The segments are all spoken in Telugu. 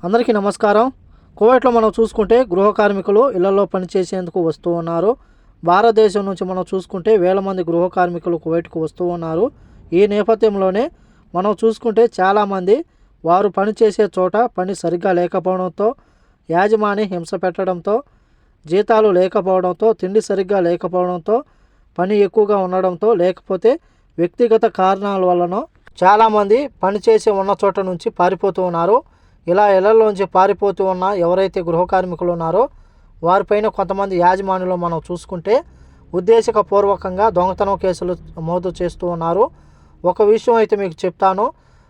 అందరికీ నమస్కారం. కువైట్లో మనం చూసుకుంటే గృహ కార్మికులు ఇళ్లలో పనిచేసేందుకు వస్తూ ఉన్నారు. భారతదేశం నుంచి మనం చూసుకుంటే వేల మంది గృహ కార్మికులు కువైట్కు వస్తూ ఉన్నారు. ఈ నేపథ్యంలోనే మనం చూసుకుంటే చాలామంది వారు పనిచేసే చోట పని సరిగ్గా లేకపోవడంతో, యాజమాని హింస పెట్టడంతో, జీతాలు లేకపోవడంతో, తిండి సరిగ్గా లేకపోవడంతో, పని ఎక్కువగా ఉండడంతో, లేకపోతే వ్యక్తిగత కారణాల వలన చాలామంది పనిచేసే ఉన్న చోట నుంచి పారిపోతూ ఉన్నారు. ఇలా ఇళ్లలోంచి పారిపోతూ ఉన్న ఎవరైతే గృహ కార్మికులు ఉన్నారో వారిపైన కొంతమంది యాజమానులు మనం చూసుకుంటే ఉద్దేశపూర్వకంగా దొంగతనం కేసులు నమోదు చేస్తూ ఉన్నారు. ఒక విషయం అయితే మీకు చెప్తాను.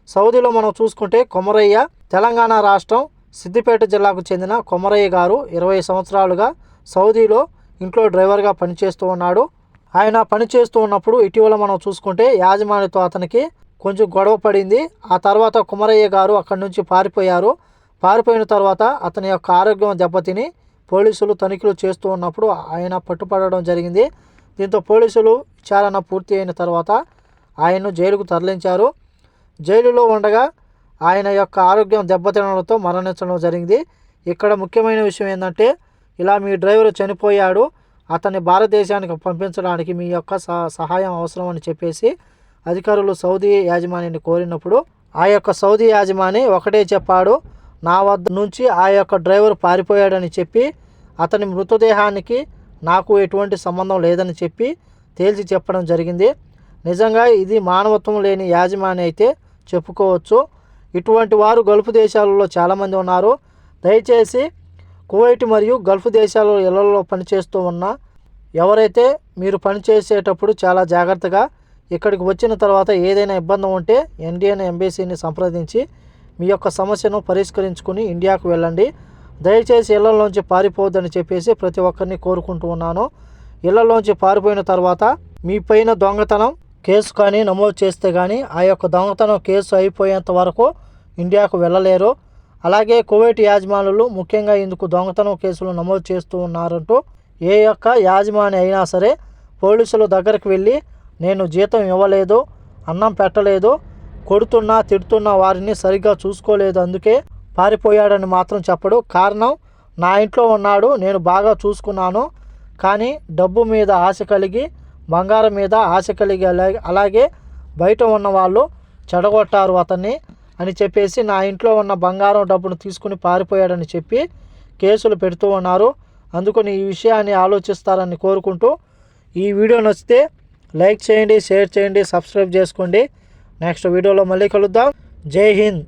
సౌదీలో మనం చూసుకుంటే కొమరయ్య, తెలంగాణ రాష్ట్రం సిద్దిపేట జిల్లాకు చెందిన కొమరయ్య గారు 20 సంవత్సరాలుగా సౌదీలో ఇంట్లో డ్రైవర్గా పనిచేస్తూ ఉన్నాడు. ఆయన పనిచేస్తూ ఉన్నప్పుడు ఇటీవల మనం చూసుకుంటే యాజమానితో అతనికి కొంచెం గొడవ పడింది. ఆ తర్వాత కుమరయ్య గారు అక్కడి నుంచి పారిపోయారు. పారిపోయిన తర్వాత అతని యొక్క ఆరోగ్యం దెబ్బతిని పోలీసులు తనిఖీలు చేస్తూ ఉన్నప్పుడు ఆయన పట్టుపడడం జరిగింది. దీంతో పోలీసులు విచారణ పూర్తి అయిన తర్వాత ఆయన్ను జైలుకు తరలించారు. జైలులో ఉండగా ఆయన యొక్క ఆరోగ్యం దెబ్బతినడంతో మరణించడం జరిగింది. ఇక్కడ ముఖ్యమైన విషయం ఏంటంటే, ఇలా మీ డ్రైవర్ చనిపోయాడు, అతన్ని భారతదేశానికి పంపించడానికి మీ యొక్క సహాయం అవసరం అని చెప్పేసి అధికారులు సౌదీ యాజమాన్యాన్ని కోరినప్పుడు ఆ యొక్క సౌదీ యాజమాని ఒకటే చెప్పాడు, నా వద్ద నుంచి ఆ యొక్క డ్రైవర్ పారిపోయాడని చెప్పి అతని మృతదేహానికి నాకు ఎటువంటి సంబంధం లేదని చెప్పి తేల్చి చెప్పడం జరిగింది. నిజంగా ఇది మానవత్వం లేని యాజమాని అయితే చెప్పుకోవచ్చు. ఇటువంటి వారు గల్ఫ్ దేశాలలో చాలామంది ఉన్నారు. దయచేసి కువైట్ మరియు గల్ఫ్ దేశాలలో ఇళ్లలో పనిచేస్తూ ఉన్న ఎవరైతే మీరు పనిచేసేటప్పుడు చాలా జాగ్రత్తగా ఇక్కడికి వచ్చిన తర్వాత ఏదైనా ఇబ్బంది ఉంటే ఇండియన్ ఎంబసీని సంప్రదించి మీ యొక్క సమస్యను పరిష్కరించుకుని ఇండియాకు వెళ్ళండి. దయచేసి ఇళ్లలోంచి పారిపోవద్దని చెప్పేసి ప్రతి ఒక్కరిని కోరుకుంటూ ఉన్నాను. ఇళ్లలోంచి పారిపోయిన తర్వాత మీ పైన దొంగతనం కేసు కానీ నమోదు చేస్తే కానీ ఆ యొక్క దొంగతనం కేసు అయిపోయేంత వరకు ఇండియాకు వెళ్ళలేరు. అలాగే కువైట్ యాజమానులు ముఖ్యంగా ఇందుకు దొంగతనం కేసులు నమోదు చేస్తూ ఉన్నారంటూ ఏ యొక్క యాజమాని అయినా సరే పోలీసుల దగ్గరికి వెళ్ళి నేను జీతం ఇవ్వలేదు, అన్నం పెట్టలేదు, కొడుతున్నా తిడుతున్నా వారిని సరిగ్గా చూసుకోలేదు, అందుకే పారిపోయాడని మాత్రం చెప్పడు. కారణం, నా ఇంట్లో ఉన్నాడు, నేను బాగా చూసుకున్నాను, కానీ డబ్బు మీద ఆశ కలిగి, బంగారం మీద ఆశ కలిగి, అలాగే బయట ఉన్న వాళ్ళు చెడగొట్టారు అతన్ని అని చెప్పేసి నా ఇంట్లో ఉన్న బంగారం డబ్బును తీసుకుని పారిపోయాడని చెప్పి కేసులు పెడుతూ ఉన్నారు. అందుకని ఈ విషయాన్ని ఆలోచిస్తారని కోరుకుంటూ ఈ వీడియో నచ్చితే లైక్ చేయండి, షేర్ చేయండి, సబ్స్క్రైబ్ చేసుకోండి. నెక్స్ట్ వీడియోలో మళ్ళీ కలుద్దాం. జై హింద్.